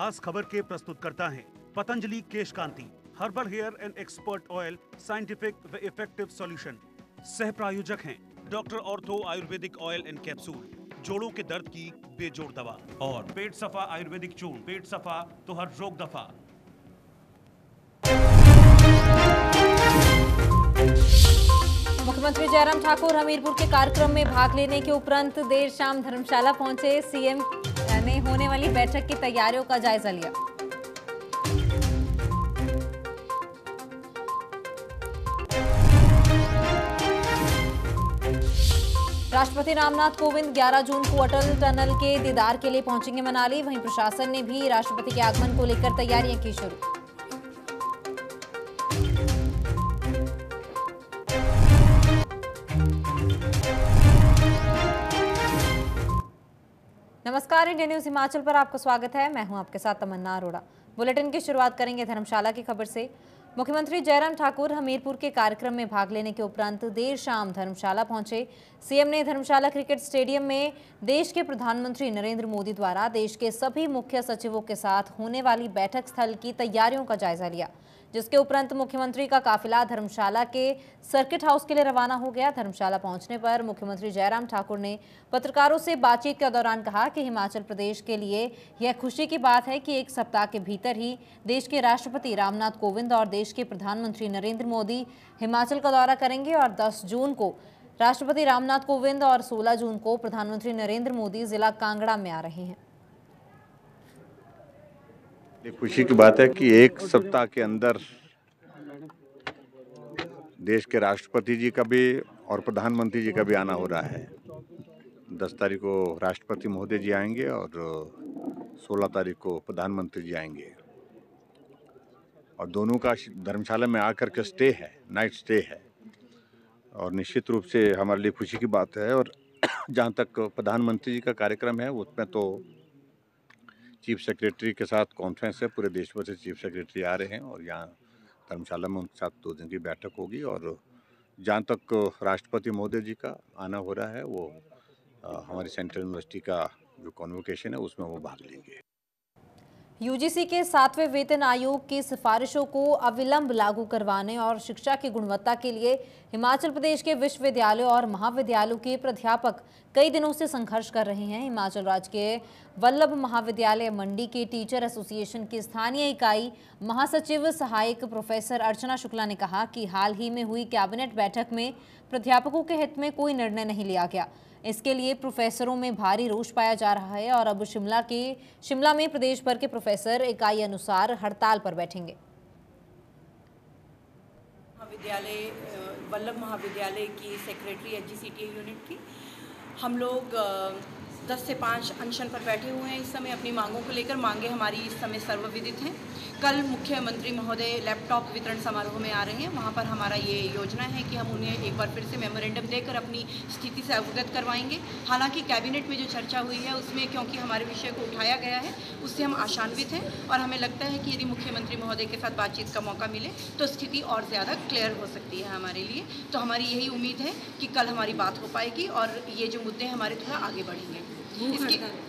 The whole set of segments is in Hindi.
खास खबर के प्रस्तुतकर्ता हैं Patanjali Kesh Kanti, herbal hair and expert oil, scientific व इफेक्टिव सॉल्यूशन। सह प्रायोजक हैं doctor ortho ayurvedic oil and capsule, जोड़ों के दर्द की बेजोड़ दवा, और पेट सफा आयुर्वेदिक चूर्ण, पेट सफा तो हर रोग दफा। मुख्यमंत्री जयराम ठाकुर हमीरपुर के कार्यक्रम में भाग लेने के उपरांत देर शाम धर्मशाला पहुंचे। सीएम ने होने वाली बैठक की तैयारियों का जायजा लिया। राष्ट्रपति रामनाथ कोविंद 11 जून को अटल टनल के दीदार के लिए पहुंचेंगे मनाली। वहीं प्रशासन ने भी राष्ट्रपति के आगमन को लेकर तैयारियां की शुरू। नमस्कार, इंडिया न्यूज हिमाचल पर आपका स्वागत है। मैं हूं आपके साथ तमन्ना अरोड़ा। बुलेटिन की शुरुआत करेंगे धर्मशाला की खबर से। मुख्यमंत्री जयराम ठाकुर हमीरपुर के कार्यक्रम में भाग लेने के उपरांत देर शाम धर्मशाला पहुंचे। सीएम ने धर्मशाला क्रिकेट स्टेडियम में देश के प्रधानमंत्री नरेंद्र मोदी द्वारा देश के सभी मुख्य सचिवों के साथ होने वाली बैठक स्थल की तैयारियों का जायजा लिया, जिसके उपरांत मुख्यमंत्री का काफिला धर्मशाला के सर्किट हाउस के लिए रवाना हो गया। धर्मशाला पहुंचने पर मुख्यमंत्री जयराम ठाकुर ने पत्रकारों से बातचीत के दौरान कहा कि हिमाचल प्रदेश के लिए यह खुशी की बात है कि एक सप्ताह के भीतर ही देश के राष्ट्रपति रामनाथ कोविंद और देश के प्रधानमंत्री नरेंद्र मोदी हिमाचल का दौरा करेंगे और 10 जून को राष्ट्रपति रामनाथ कोविंद और 16 जून को प्रधानमंत्री नरेंद्र मोदी जिला कांगड़ा में आ रहे हैं। ये खुशी की बात है कि एक सप्ताह के अंदर देश के राष्ट्रपति जी का भी और प्रधानमंत्री जी का भी आना हो रहा है। 10 तारीख को राष्ट्रपति महोदय जी आएंगे और 16 तारीख को प्रधानमंत्री जी आएंगे, और दोनों का धर्मशाला में आकर के स्टे है, नाइट स्टे है, और निश्चित रूप से हमारे लिए खुशी की बात है। और जहाँ तक प्रधानमंत्री जी का कार्यक्रम है, उसमें तो चीफ सेक्रेटरी के साथ कॉन्फ्रेंस है, पूरे देश भर से चीफ सेक्रेटरी आ रहे हैं और यहाँ धर्मशाला में उनके साथ 2 दिन की बैठक होगी। और जहाँ तक राष्ट्रपति महोदय जी का आना हो रहा है, वो हमारी सेंट्रल यूनिवर्सिटी का जो कॉन्वोकेशन है उसमें वो भाग लेंगे। यूजीसी के 7वें वेतन आयोग की सिफारिशों को अविलंब लागू करवाने और शिक्षा की गुणवत्ता के लिए हिमाचल प्रदेश के विश्वविद्यालयों और महाविद्यालयों के प्राध्यापक कई दिनों से संघर्ष कर रहे हैं। हिमाचल राज्य के वल्लभ महाविद्यालय मंडी के टीचर एसोसिएशन की स्थानीय इकाई महासचिव सहायक प्रोफेसर अर्चना शुक्ला ने कहा कि हाल ही में हुई कैबिनेट बैठक में प्राध्यापकों के हित में कोई निर्णय नहीं लिया गया। इसके लिए प्रोफेसरों में भारी रोष पाया जा रहा है और अब शिमला में प्रदेश भर के प्रोफेसर इकाई अनुसार हड़ताल पर बैठेंगे। वल्लभ महाविद्यालय की सेक्रेटरी एचजीसीटी यूनिट की हम लोग 10 से 5 अनशन पर बैठे हुए हैं। इस समय अपनी मांगों को लेकर, मांगे हमारी इस समय सर्वविदित हैं। कल मुख्यमंत्री महोदय लैपटॉप वितरण समारोह में आ रहे हैं, वहां पर हमारा ये योजना है कि हम उन्हें एक बार फिर से मेमोरेंडम देकर अपनी स्थिति से अवगत करवाएंगे। हालांकि कैबिनेट में जो चर्चा हुई है उसमें क्योंकि हमारे विषय को उठाया गया है, उससे हम आशान्वित हैं और हमें लगता है कि यदि मुख्यमंत्री महोदय के साथ बातचीत का मौका मिले तो स्थिति और ज़्यादा क्लियर हो सकती है हमारे लिए। तो हमारी यही उम्मीद है कि कल हमारी बात हो पाएगी और ये जो मुद्दे हमारे थोड़ा आगे बढ़ेंगे।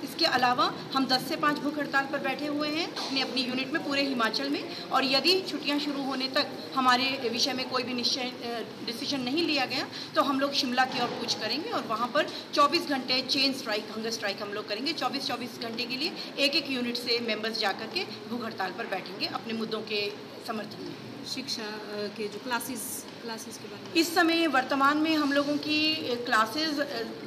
इसके अलावा हम 10 से 5 भूख हड़ताल पर बैठे हुए हैं अपनी अपनी यूनिट में पूरे हिमाचल में, और यदि छुट्टियां शुरू होने तक हमारे विषय में कोई भी डिसीजन नहीं लिया गया तो हम लोग शिमला की ओर कूच करेंगे और वहां पर 24 घंटे चेन स्ट्राइक, हंगर स्ट्राइक हम लोग करेंगे। 24-24 घंटे के लिए एक यूनिट से मेंबर्स जाकर के भूख हड़ताल पर बैठेंगे अपने मुद्दों के समर्थन में। शिक्षा के जो क्लासेस के बारे में इस समय वर्तमान में हम लोगों की क्लासेस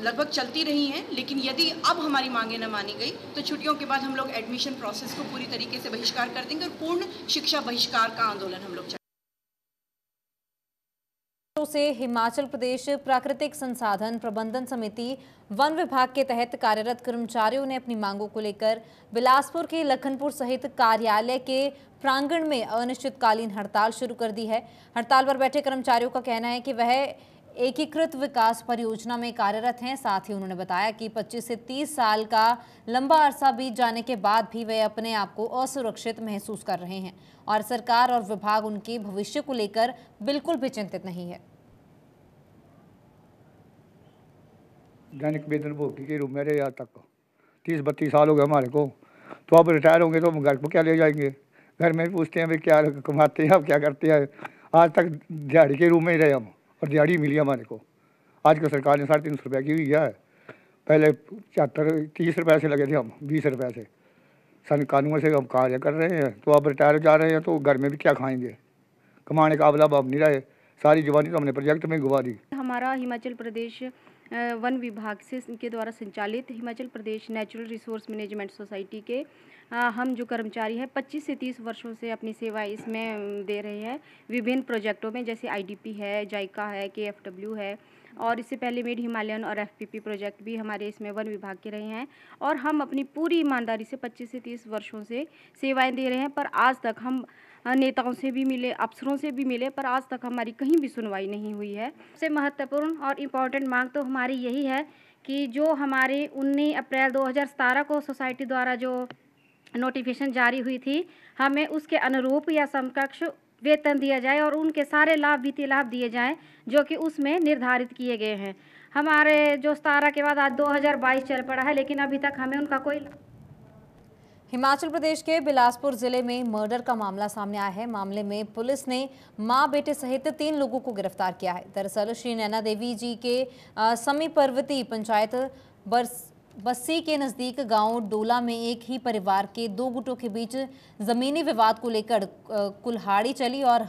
लगभग चलती रही हैं, लेकिन यदि अब हमारी मांगें न मानी गई तो छुट्टियों के बाद हम लोग एडमिशन प्रोसेस को पूरी तरीके से बहिष्कार कर देंगे और पूर्ण शिक्षा बहिष्कार का आंदोलन हम लोग से हिमाचल प्रदेश प्राकृतिक संसाधन प्रबंधन समिति वन विभाग के तहत कार्यरत कर्मचारियों ने अपनी मांगों को लेकर बिलासपुर के लखनपुर सहित कार्यालय के प्रांगण में अनिश्चितकालीन हड़ताल शुरू कर दी है। हड़ताल पर बैठे कर्मचारियों का कहना है कि वह एकीकृत विकास परियोजना में कार्यरत हैं। साथ ही उन्होंने बताया कि 25 से 30 साल का लंबा अरसा बीत जाने के बाद भी वे अपने आप को असुरक्षित महसूस कर रहे हैं और सरकार और विभाग उनके भविष्य को लेकर बिल्कुल भी चिंतित नहीं है। दैनिक वेतन भोगी के रूप में रहे आज तक 30-32 साल हो गए हमारे को। तो अब रिटायर होंगे तो हम घर को क्या ले जाएंगे? घर में भी पूछते हैं भाई क्या कमाते हैं, आप क्या करते हैं? आज तक दिहाड़ी के रूप में ही रहे हम, और दिहाड़ी मिली हमारे को। आज की सरकार ने 350 रुपये की हुई है, पहले 30 रुपये से लगे थे हम, 20 रुपये से सन कानून से हम कार्य कर रहे हैं। तो अब रिटायर जा रहे हैं तो घर में भी क्या खाएंगे? कमाने का अवला अब नहीं रहे, सारी जवानी तो हमने प्रोजेक्ट में गवा दी। हमारा हिमाचल प्रदेश वन विभाग से के द्वारा संचालित Himachal Pradesh natural resource management society के हम जो कर्मचारी हैं 25 से 30 वर्षों से अपनी सेवाएं इसमें दे रहे हैं विभिन्न प्रोजेक्टों में, जैसे आईडीपी है, जायका है, केएफडब्ल्यू है, और इससे पहले मेड हिमालयन और एफपीपी प्रोजेक्ट भी हमारे इसमें वन विभाग के रहे हैं। और हम अपनी पूरी ईमानदारी से 25 से 30 वर्षों से सेवाएं दे रहे हैं। पर आज तक हम नेताओं से भी मिले, अफसरों से भी मिले, पर आज तक हमारी कहीं भी सुनवाई नहीं हुई है। सबसे महत्वपूर्ण और इम्पॉर्टेंट मांग तो हमारी यही है कि जो हमारे 19 अप्रैल 2017 को सोसाइटी द्वारा जो नोटिफिकेशन जारी हुई थी, हमें उसके अनुरूप या समकक्ष वेतन दिया जाए और उनके सारे लाभ, वित्तीय लाभ दिए जाएं जो कि उसमें निर्धारित किए गए हैं। हमारे जो 17 के बाद आज 2022 चल पड़ा है, लेकिन अभी तक हमें उनका कोई। हिमाचल प्रदेश के बिलासपुर जिले में मर्डर का मामला सामने आया है। मामले में पुलिस ने मां बेटे सहित 3 लोगों को गिरफ्तार किया है। दरअसल श्री नैना देवी जी के समीपवर्ती पंचायत बस्सी के नजदीक गांव डोला में एक ही परिवार के 2 गुटों के बीच जमीनी विवाद को लेकर कुल्हाड़ी चली और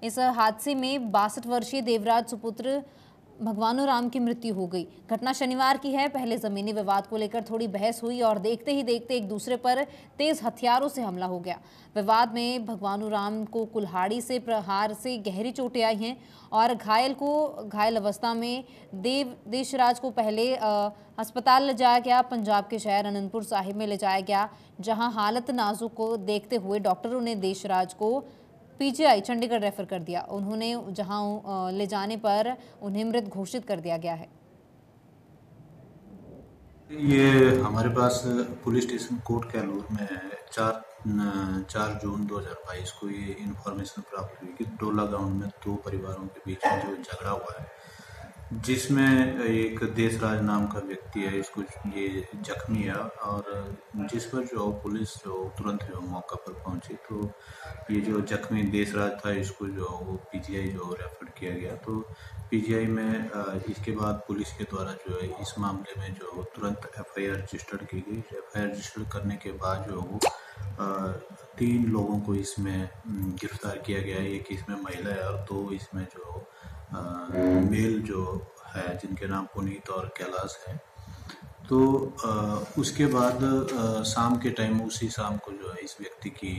इस हादसे में 62 वर्षीय देवराज सुपुत्र भगवानू राम की मृत्यु हो गई। घटना शनिवार की है। पहले जमीनी विवाद को लेकर थोड़ी बहस हुई और देखते ही देखते एक दूसरे पर तेज हथियारों से हमला हो गया। विवाद में भगवानू राम को कुल्हाड़ी से प्रहार से गहरी चोटें आई हैं और घायल अवस्था में देशराज को पहले अस्पताल ले जाया गया। पंजाब के शहर अनंतपुर साहिब में ले जाया गया, जहां हालत नाजुक को देखते हुए डॉक्टरों ने देशराज को पीजीआई चंडीगढ़ रेफर कर दिया। उन्होंने जहां ले जाने पर उन्हें मृत घोषित कर दिया गया है। ये हमारे पास पुलिस स्टेशन कोट कैलूर में 4 जून 2022 को ये इन्फॉर्मेशन प्राप्त हुई कि डोला गांव में 2 परिवारों के बीच में जो झगड़ा हुआ है, जिसमें एक देशराज नाम का व्यक्ति है, इसको ये जख्मी है और जिस पर जो पुलिस जो तुरंत जो मौका पर पहुंची तो ये जो जख्मी देशराज था इसको जो वो पीजीआई जो रेफर किया गया। तो पीजीआई में इसके बाद पुलिस के द्वारा जो है इस मामले में जो तुरंत एफआईआर रजिस्टर्ड की गई। एफआईआर रजिस्टर्ड करने के बाद जो वो 3 लोगों को इसमें गिरफ्तार किया गया है। एक इसमें महिला है और 2 इसमें जो मेल जो है जिनके नाम पुनीत और कैलाश है। तो उसके बाद शाम के टाइम उसी शाम को जो है इस व्यक्ति की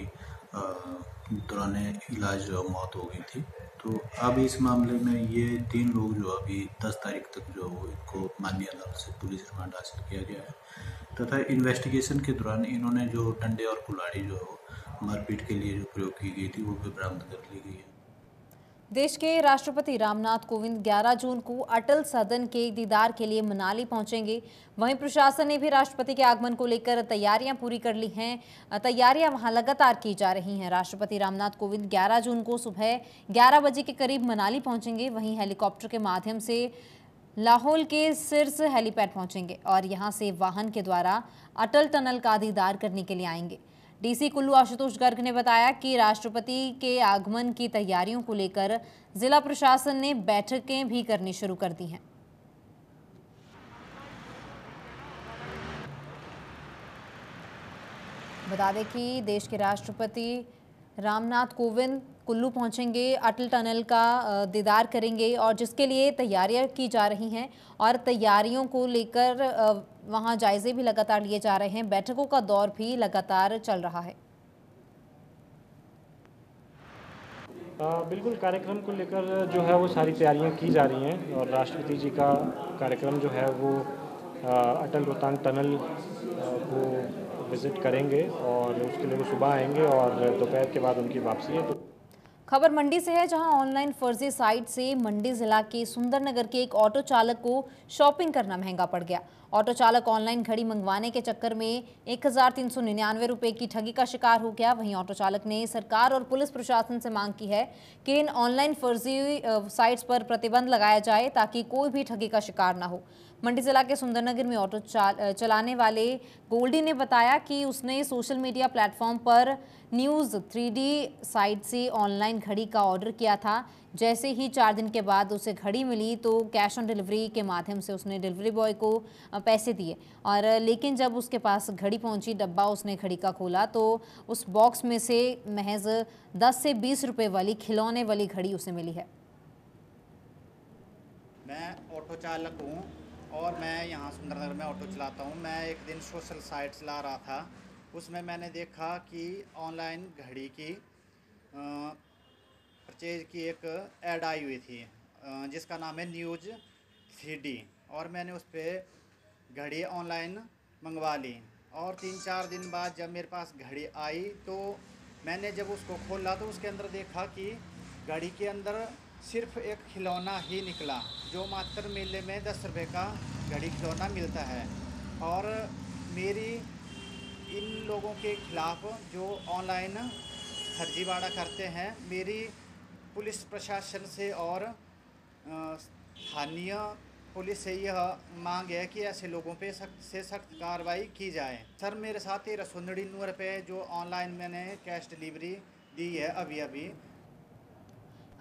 दौरान इलाज जो मौत हो गई थी। तो अब इस मामले में ये 3 लोग जो अभी 10 तारीख तक जो इनको माननीय अदालत से पुलिस रिमांड हासिल किया गया है तथा इन्वेस्टिगेशन के दौरान इन्होंने जो डंडे और कुल्हाड़ी जो मारपीट के लिए जो प्रयोग की गई थी वो भी बरामद कर ली गई है। देश के राष्ट्रपति रामनाथ कोविंद 11 जून को अटल सदन के दीदार के लिए मनाली पहुंचेंगे। वहीं प्रशासन ने भी राष्ट्रपति के आगमन को लेकर तैयारियां पूरी कर ली हैं। तैयारियां वहां लगातार की जा रही हैं। राष्ट्रपति रामनाथ कोविंद 11 जून को सुबह 11 बजे के करीब मनाली पहुंचेंगे। वहीं हेलीकॉप्टर के माध्यम से लाहौल के सिरस हेलीपैड पहुंचेंगे और यहां से वाहन के द्वारा अटल टनल का दीदार करने के लिए आएंगे। डीसी कुल्लू आशुतोष गर्ग ने बताया कि राष्ट्रपति के आगमन की तैयारियों को लेकर जिला प्रशासन ने बैठकें भी करनी शुरू कर दी हैं। बता दें कि देश के राष्ट्रपति रामनाथ कोविंद कुल्लू पहुंचेंगे, अटल टनल का दीदार करेंगे और जिसके लिए तैयारियां की जा रही हैं और तैयारियों को लेकर वहां जायजे भी लगातार लिए जा रहे हैं। बैठकों का दौर भी लगातार चल रहा है। बिल्कुल, कार्यक्रम को लेकर जो है वो सारी तैयारियां की जा रही हैं और राष्ट्रपति जी का कार्यक्रम जो है वो अटल रोहतांग टनल को विजिट करेंगे और उसके लिए वो सुबह आएंगे और दोपहर के बाद उनकी वापसी है। खबर मंडी से है, जहां ऑनलाइन फर्जी साइट से मंडी जिला के सुंदरनगर के एक ऑटो चालक को शॉपिंग करना महंगा पड़ गया। ऑटो चालक ऑनलाइन घड़ी मंगवाने के चक्कर में 1399 रुपए की ठगी का शिकार हो गया। वहीं ऑटो चालक ने सरकार और पुलिस प्रशासन से मांग की है कि इन ऑनलाइन फर्जी साइट्स पर प्रतिबंध लगाया जाए ताकि कोई भी ठगी का शिकार ना हो। मंडी जिला के सुंदरनगर में ऑटो चलाने वाले गोल्डी ने बताया कि उसने सोशल मीडिया प्लेटफॉर्म पर न्यूज़ 3D साइट से ऑनलाइन घड़ी का ऑर्डर किया था। जैसे ही 4 दिन के बाद उसे घड़ी मिली तो कैश ऑन डिलीवरी के माध्यम से उसने डिलीवरी बॉय को पैसे दिए और लेकिन जब उसके पास घड़ी पहुंची, डब्बा उसने घड़ी का खोला तो उस बॉक्स में से महज 10 से 20 रुपए वाली खिलौने वाली घड़ी उसे मिली है। मैं ऑटो चालक हूँ और मैं यहाँ सुंदरनगर में ऑटो चलाता हूँ। मैं एक दिन सोशल साइट चला रहा था, उसमें मैंने देखा कि ऑनलाइन घड़ी की परचेज की एक ऐड आई हुई थी जिसका नाम है न्यूज़ 3D और मैंने उस पर घड़ी ऑनलाइन मंगवा ली और 3-4 दिन बाद जब मेरे पास घड़ी आई तो मैंने जब उसको खोला तो उसके अंदर देखा कि घड़ी के अंदर सिर्फ एक खिलौना ही निकला, जो मात्र मेले में 10 रुपये का घड़ी खिलौना मिलता है। और मेरी इन लोगों के खिलाफ़ जो ऑनलाइन फर्जीवाड़ा करते हैं, मेरी पुलिस प्रशासन से और स्थानीय पुलिस से यह मांग है कि ऐसे लोगों पे सख्त से सख्त कार्रवाई की जाए। सर मेरे साथ 1399 रुपये जो ऑनलाइन मैंने कैश डिलीवरी दी है अभी।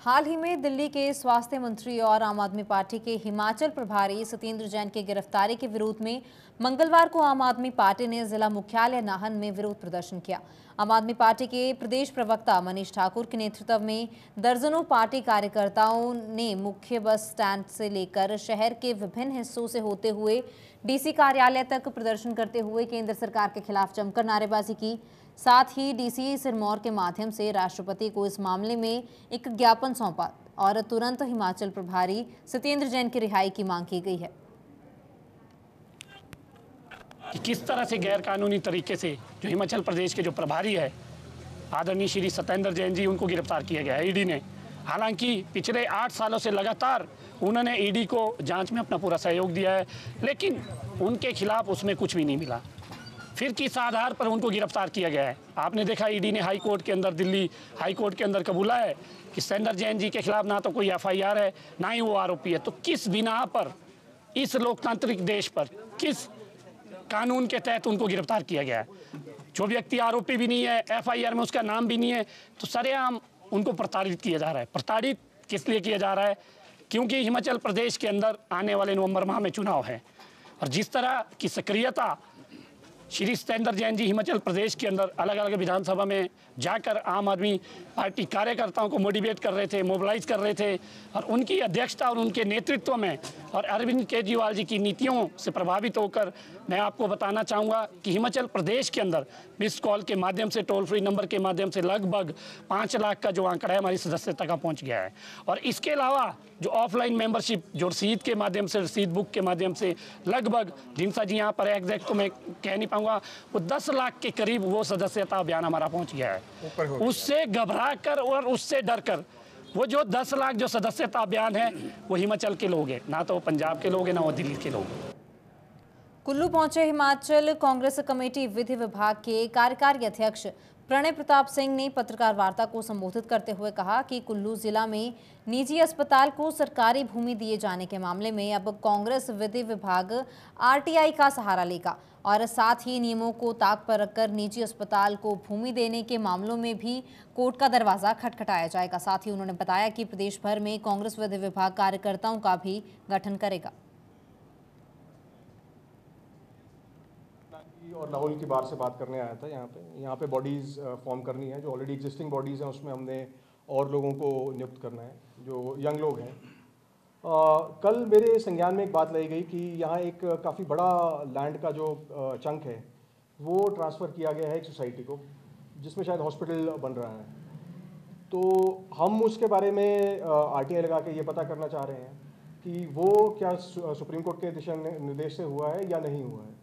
हाल ही में दिल्ली के स्वास्थ्य मंत्री और आम आदमी पार्टी के हिमाचल प्रभारी सत्येंद्र जैन की गिरफ्तारी के विरोध में मंगलवार को आम आदमी पार्टी ने जिला मुख्यालय नाहन में विरोध प्रदर्शन किया। आम आदमी पार्टी के प्रदेश प्रवक्ता मनीष ठाकुर के नेतृत्व में दर्जनों पार्टी कार्यकर्ताओं ने मुख्य बस स्टैंड से लेकर शहर के विभिन्न हिस्सों से होते हुए डीसी कार्यालय तक प्रदर्शन करते हुए केंद्र सरकार के खिलाफ जमकर नारेबाजी की। साथ ही डीसी सिरमौर के माध्यम से राष्ट्रपति को इस मामले में एक ज्ञापन सौंपा और तुरंत हिमाचल प्रभारी सत्येंद्र जैन की रिहाई की मांग की गई है। कि किस तरह से गैर कानूनी तरीके से जो हिमाचल प्रदेश के जो प्रभारी है आदरणीय श्री सत्येंद्र जैन जी, उनको गिरफ्तार किया गया है ईडी ने। हालांकि पिछले 8 सालों से लगातार उन्होंने ईडी को जांच में अपना पूरा सहयोग दिया है, लेकिन उनके खिलाफ उसमें कुछ भी नहीं मिला। फिर किस आधार पर उनको गिरफ्तार किया गया है? आपने देखा ईडी ने हाई कोर्ट के अंदर, दिल्ली हाई कोर्ट के अंदर कबूला है कि सत्येंद्र जैन जी के खिलाफ ना तो कोई FIR है, ना ही वो आरोपी है। तो किस बिना पर, इस लोकतांत्रिक देश पर, किस कानून के तहत उनको गिरफ्तार किया गया है? जो व्यक्ति आरोपी भी नहीं है, FIR में उसका नाम भी नहीं है, तो सरेआम उनको प्रताड़ित किया जा रहा है। प्रताड़ित किस लिए किया जा रहा है? क्योंकि हिमाचल प्रदेश के अंदर आने वाले नवंबर माह में चुनाव है और जिस तरह की सक्रियता श्री सत्येंद्र जैन जी हिमाचल प्रदेश के अंदर अलग अलग विधानसभा में जाकर आम आदमी पार्टी कार्यकर्ताओं को मोटिवेट कर रहे थे, मोबिलाइज कर रहे थे और उनकी अध्यक्षता और उनके नेतृत्व में और अरविंद केजरीवाल जी की नीतियों से प्रभावित होकर मैं आपको बताना चाहूँगा कि हिमाचल प्रदेश के अंदर मिस कॉल के माध्यम से, टोल फ्री नंबर के माध्यम से लगभग 5 लाख का जो आंकड़ा है हमारी सदस्यता का पहुँच गया है। और इसके अलावा जो ऑफलाइन मेंबरशिप, जो रसीद के माध्यम से, रसीद बुक के माध्यम से लगभग, जिनसा जी यहाँ पर एग्जैक्ट तो मैं कह नहीं पाऊँगा, वो 10 लाख के करीब वो सदस्यता अभियान हमारा पहुँच गया है। उससे घबरा कर और उससे डर कर वो जो 10 लाख जो सदस्यता अभियान है वो हिमाचल के लोग हैं, ना तो पंजाब के लोग हैं, ना वो दिल्ली के लोग हैं। कुल्लू पहुंचे हिमाचल कांग्रेस कमेटी विधि विभाग के कार्यकारी अध्यक्ष प्रणय प्रताप सिंह ने पत्रकार वार्ता को संबोधित करते हुए कहा कि कुल्लू जिला में निजी अस्पताल को सरकारी भूमि दिए जाने के मामले में अब कांग्रेस विधि विभाग RTI का सहारा लेगा और साथ ही नियमों को ताक पर रखकर निजी अस्पताल को भूमि देने के मामलों में भी कोर्ट का दरवाजा खटखटाया जाएगा। साथ ही उन्होंने बताया कि प्रदेश भर में कांग्रेस विधि विभाग कार्यकर्ताओं का भी गठन करेगा। और लाहौल की बार से बात करने आया था। यहाँ पे बॉडीज़ फॉर्म करनी है, जो ऑलरेडी एग्जिस्टिंग बॉडीज़ हैं उसमें हमने और लोगों को नियुक्त करना है जो यंग लोग हैं। कल मेरे संज्ञान में एक बात लाई गई कि यहाँ एक काफ़ी बड़ा लैंड का जो चंक है वो ट्रांसफ़र किया गया है एक सोसाइटी को, जिसमें शायद हॉस्पिटल बन रहा है। तो हम उसके बारे में RTI लगा के ये पता करना चाह रहे हैं कि वो क्या सुप्रीम कोर्ट के दिशा निर्देश से हुआ है या नहीं हुआ है,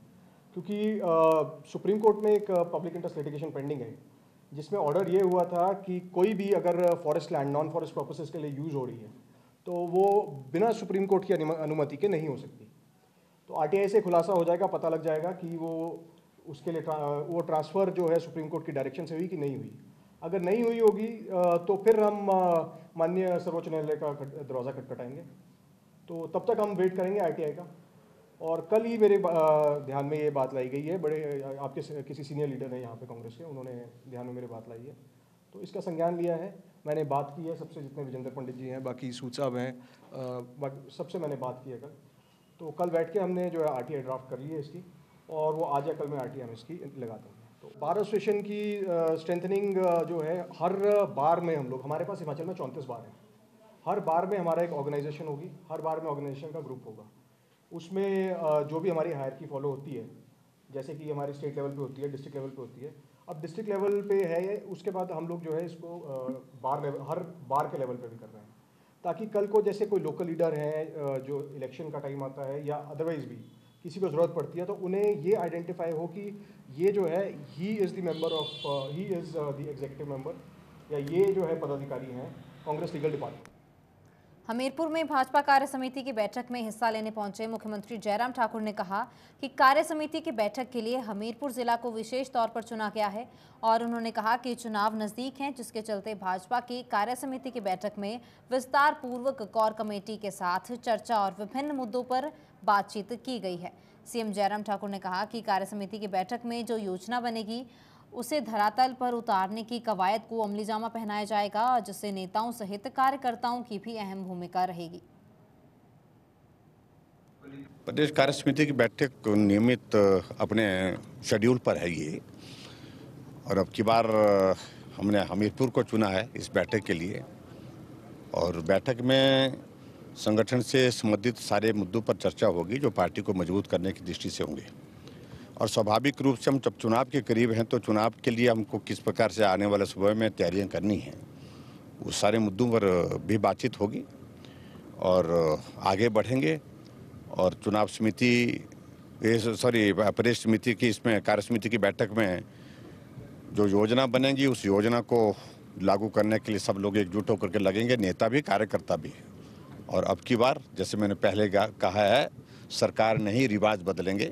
क्योंकि सुप्रीम कोर्ट में एक पब्लिक इंटरेस्ट लिटिगेशन पेंडिंग है जिसमें ऑर्डर ये हुआ था कि कोई भी अगर forest land non forest purposes के लिए यूज़ हो रही है तो वो बिना सुप्रीम कोर्ट की अनुमति के नहीं हो सकती। तो आरटीआई से खुलासा हो जाएगा, पता लग जाएगा कि वो उसके लिए वो ट्रांसफ़र जो है सुप्रीम कोर्ट की डायरेक्शन से हुई कि नहीं हुई। अगर नहीं हुई होगी तो फिर हम माननीय सर्वोच्च न्यायालय का दरवाज़ा खटखटाएंगे। तो तब तक हम वेट करेंगे आरटीआई का। और कल ही मेरे ध्यान में ये बात लाई गई है, बड़े आपके किसी सीनियर लीडर हैं यहाँ पे कांग्रेस के, उन्होंने ध्यान में मेरे बात लाई है, तो इसका संज्ञान लिया है। मैंने बात की है सबसे, जितने विजेंद्र पंडित जी हैं, बाकी सूद साहब हैं, बाकी सबसे मैंने बात की है कल। तो कल बैठ के हमने जो है आरटीआई ड्राफ्ट कर ली है इसकी, और वो आज या कल में आरटीआई हम इसकी लगा देंगे। तो बार एसोसिएशन की स्ट्रेंथनिंग जो है, हर बार में हम लोग, हमारे पास हिमाचल में 34 बार हैं, हर बार में हमारा एक ऑर्गेनाइजेशन होगी, हर बार में ऑर्गेनाइजेशन का ग्रुप होगा। उसमें जो भी हमारी हायरकी फॉलो होती है, जैसे कि हमारी स्टेट लेवल पे होती है, डिस्ट्रिक्ट लेवल पे होती है, अब डिस्ट्रिक्ट लेवल पे है, उसके बाद हम लोग जो है इसको बार लेवल, हर बार के लेवल पे भी कर रहे हैं, ताकि कल को जैसे कोई लोकल लीडर हैं जो इलेक्शन का टाइम आता है या अदरवाइज भी किसी को ज़रूरत पड़ती है, तो उन्हें ये आइडेंटिफाई हो कि ये जो है he is the member of, he is the executive member, या ये जो है पदाधिकारी हैं कांग्रेस लीगल डिपार्टमेंट। हमीरपुर में भाजपा कार्य समिति की बैठक में हिस्सा लेने पहुंचे मुख्यमंत्री जयराम ठाकुर ने कहा कि कार्य समिति की बैठक के लिए हमीरपुर जिला को विशेष तौर पर चुना गया है, और उन्होंने कहा कि चुनाव नजदीक हैं, जिसके चलते भाजपा की कार्य समिति की बैठक में विस्तार पूर्वक कोर कमेटी के साथ चर्चा और विभिन्न मुद्दों पर बातचीत की गई है। सीएम जयराम ठाकुर ने कहा कि कार्य समिति की बैठक में जो योजना बनेगी उसे धरातल पर उतारने की कवायद को अमलीजामा पहनाया जाएगा, जिससे नेताओं सहित कार्यकर्ताओं की भी अहम भूमिका रहेगी। प्रदेश कार्य समिति की बैठक नियमित अपने शेड्यूल पर है ये, और अब की बार हमने हमीरपुर को चुना है इस बैठक के लिए, और बैठक में संगठन से संबंधित सारे मुद्दों पर चर्चा होगी जो पार्टी को मजबूत करने की दृष्टि से होंगे। और स्वाभाविक रूप से हम जब चुनाव के करीब हैं तो चुनाव के लिए हमको किस प्रकार से आने वाले समय में तैयारियां करनी हैं, उस सारे मुद्दों पर भी बातचीत होगी और आगे बढ़ेंगे। और चुनाव समिति प्रदेश समिति की, इसमें कार्य समिति की बैठक में जो योजना बनेगी उस योजना को लागू करने के लिए सब लोग एकजुट होकर के लगेंगे, नेता भी कार्यकर्ता भी। और अब की बार जैसे मैंने पहले कहा है, सरकार नहीं रिवाज बदलेंगे,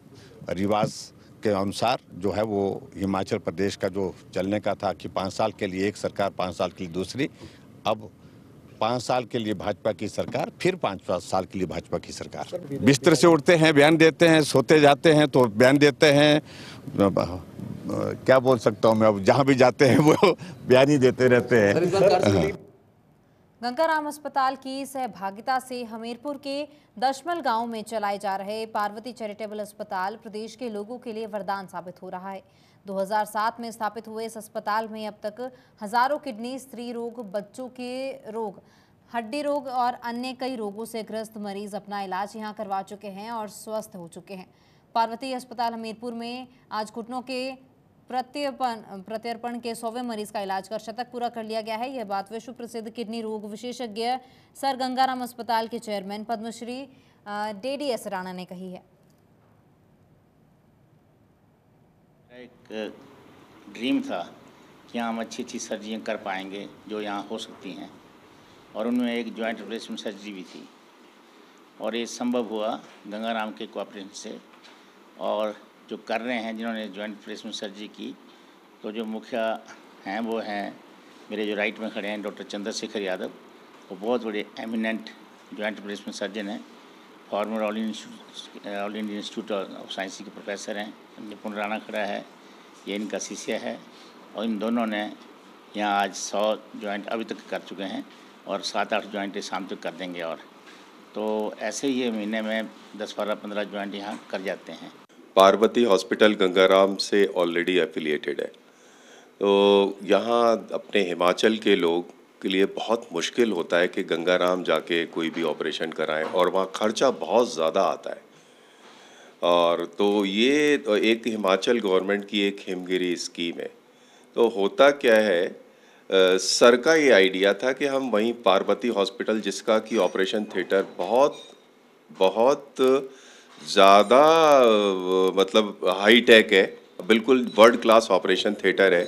रिवाज के अनुसार जो है वो हिमाचल प्रदेश का जो चलने का था कि 5 साल के लिए एक सरकार, 5 साल के लिए दूसरी, अब 5 साल के लिए भाजपा की सरकार, फिर 5 साल के लिए भाजपा की सरकार। बिस्तर से उठते हैं बयान देते हैं, सोते जाते हैं तो बयान देते हैं, क्या बोल सकता हूँ मैं, अब जहाँ भी जाते हैं वो बयान ही देते रहते हैं। गंगाराम अस्पताल की सहभागिता से हमीरपुर के दशमल गांव में चलाए जा रहे पार्वती चैरिटेबल अस्पताल प्रदेश के लोगों के लिए वरदान साबित हो रहा है। 2007 में स्थापित हुए इस अस्पताल में अब तक हजारों किडनी, स्त्री रोग, बच्चों के रोग, हड्डी रोग और अन्य कई रोगों से ग्रस्त मरीज अपना इलाज यहां करवा चुके हैं और स्वस्थ हो चुके हैं। पार्वती अस्पताल हमीरपुर में आज घुटनों के प्रत्यर्पण के 100वें मरीज का इलाज कर शतक पूरा कर लिया गया है। यह बात विश्व प्रसिद्ध किडनी रोग विशेषज्ञ सर गंगाराम अस्पताल के चेयरमैन पद्मश्री DDS राणा ने कही है। एक ड्रीम था कि हम अच्छी सर्जरियाँ कर पाएंगे जो यहाँ हो सकती हैं, और उनमें एक जॉइंट रिप्लेसमेंट सर्जरी भी थी, और ये संभव हुआ गंगाराम के कोऑपरेशन से। और जो कर रहे हैं, जिन्होंने जॉइंट रिप्लेसमेंट सर्जरी की, तो जो मुखिया हैं वो हैं मेरे जो राइट में खड़े हैं डॉक्टर चंद्रशेखर यादव। वो बहुत बड़े एमिनेंट जॉइंट रिप्लेसमेंट सर्जन हैं, farmer all India institute of science के प्रोफेसर हैं। निपुण राणा खड़ा है, ये इनका शिष्य है, और इन दोनों ने यहाँ आज 100 जॉइंट अभी तक कर चुके हैं, और 7-8 जॉइंट शाम तक कर देंगे। और तो ऐसे ही महीने में 10-12-15 जॉइंट यहाँ कर जाते हैं। पार्वती हॉस्पिटल गंगाराम से ऑलरेडी एफिलिएटेड है, तो यहाँ अपने हिमाचल के लोग के लिए बहुत मुश्किल होता है कि गंगाराम जाके कोई भी ऑपरेशन कराएं, और वहाँ खर्चा बहुत ज़्यादा आता है। और तो ये एक हिमाचल गवर्नमेंट की एक हिमगिरी स्कीम है। तो होता क्या है, सर का ये आइडिया था कि हम वहीं पार्वती हॉस्पिटल, जिसका कि ऑपरेशन थिएटर बहुत ज़्यादा मतलब हाई टेक है, बिल्कुल वर्ल्ड क्लास ऑपरेशन थिएटर है।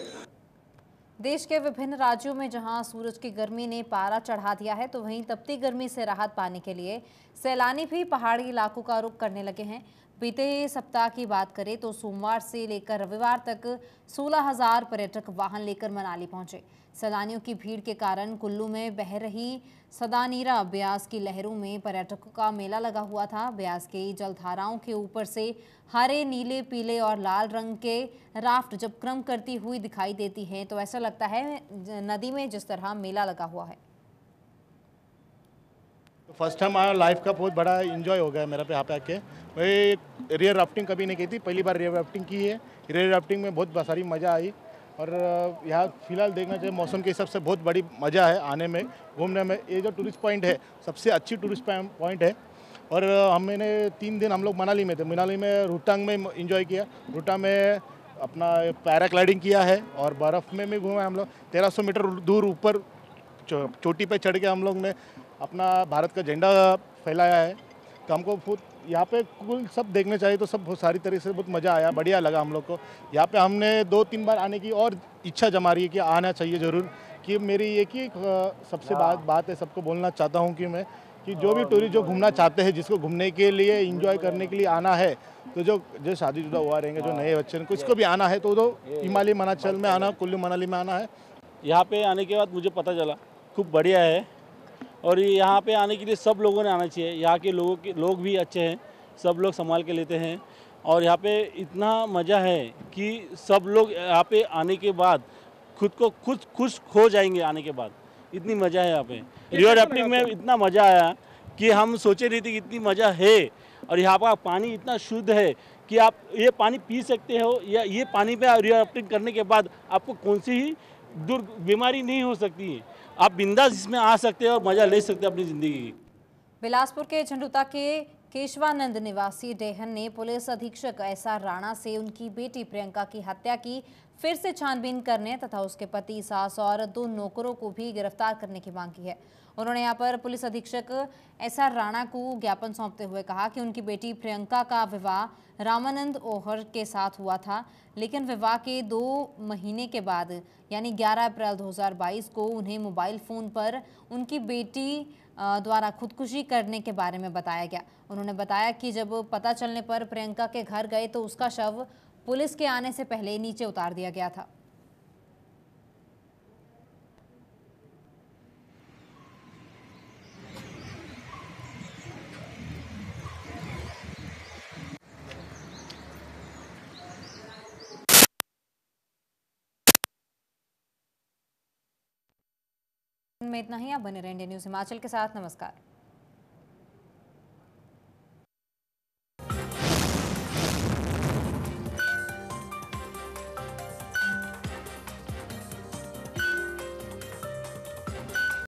देश के विभिन्न राज्यों में जहां सूरज की गर्मी ने पारा चढ़ा दिया है, तो वहीं तपती गर्मी से राहत पाने के लिए सैलानी भी पहाड़ी इलाकों का रुख करने लगे हैं। बीते सप्ताह की बात करें तो सोमवार से लेकर रविवार तक 16,000 पर्यटक वाहन लेकर मनाली पहुंचे। सैलानियों की भीड़ के कारण कुल्लू में बह रही सदानीरा ब्यास की लहरों में पर्यटकों का मेला लगा हुआ था। ब्यास की जलधाराओं के ऊपर से हरे, नीले, पीले और लाल रंग के राफ्ट जब क्रम करती हुई दिखाई देती हैं तो ऐसा लगता है नदी में जिस तरह मेला लगा हुआ है। फर्स्ट टाइम आया, लाइफ का बहुत बड़ा एंजॉय हो गया मेरा पे यहाँ पे आके। मैं रियर राफ्टिंग कभी नहीं की थी, पहली बार रियर राफ्टिंग की है। रियर राफ्टिंग में बहुत सारी मज़ा आई और यहाँ फिलहाल देखना चाहिए मौसम के हिसाब से बहुत बड़ी मज़ा है आने में, घूमने में। ये जो टूरिस्ट पॉइंट है सबसे अच्छी टूरिस्ट पॉइंट है। और मैंने 3 दिन हम लोग मनाली में थे। मनाली में रोहतांग में इंजॉय किया, रोहतांग में अपना पैराग्लाइडिंग किया है और बर्फ़ में भी घूमे हम लोग। 1300 मीटर दूर ऊपर चोटी पे चढ़ के हम लोग ने अपना भारत का झंडा फैलाया है। तो हमको बहुत यहाँ पे कुल सब देखने चाहिए, तो सब बहुत सारी तरीके से बहुत मज़ा आया, बढ़िया लगा हम लोग को। यहाँ पे हमने 2-3 बार आने की और इच्छा जमा रही है कि आना चाहिए ज़रूर। कि मेरी ये कि सबसे बात है, सबको बोलना चाहता हूँ कि मैं कि जो भी टूरिस्ट जो घूमना चाहते हैं, जिसको घूमने के लिए एंजॉय करने के लिए आना है, तो जो शादीशुदा हुआ रहेंगे, जो नए बच्चे हैं, किसको भी आना है तो हिमालय मनाचल में आना, कुल्लू मनाली में आना है। यहाँ पे आने के बाद मुझे पता चला खूब बढ़िया है और यहाँ पे आने के लिए सब लोगों ने आना चाहिए। यहाँ के लोग भी अच्छे हैं, सब लोग संभाल के लेते हैं और यहाँ पे इतना मज़ा है कि सब लोग यहाँ पे आने के बाद खुद को खुश हो जाएंगे। आने के बाद इतनी मज़ा है यहाँ पे। रिवर राफ्टिंग में इतना मज़ा आया कि हम सोचे नहीं थे कि इतनी मज़ा है। और यहाँ का पानी इतना शुद्ध है कि आप ये पानी पी सकते हो, या ये पानी पे रिवर राफ्टिंग करने के बाद आपको कौन सी ही बीमारी नहीं हो सकती है। आप बिंदास इसमें आ सकते हैं और मज़ा ले सकते हैं अपनी ज़िंदगी की। बिलासपुर के झंडुता के केशवानंद निवासी डेहन ने पुलिस अधीक्षक एसआर राणा से उनकी बेटी प्रियंका की हत्या की फिर से छानबीन करने तथा उसके पति, सास और 2 नौकरों को भी गिरफ्तार करने की मांग की है। उन्होंने यहां पर पुलिस अधीक्षक एसआर राणा को ज्ञापन सौंपते हुए कहा कि उनकी बेटी प्रियंका का विवाह रामानंद ओहर के साथ हुआ था, लेकिन विवाह के 2 महीने के बाद यानी 11 अप्रैल 2022 को उन्हें मोबाइल फ़ोन पर उनकी बेटी द्वारा खुदकुशी करने के बारे में बताया गया। उन्होंने बताया कि जब पता चलने पर प्रियंका के घर गए तो उसका शव पुलिस के आने से पहले नीचे उतार दिया गया था। में इतना ही। आप बने रहें इंडिया न्यूज़ हिमाचल के साथ। नमस्कार।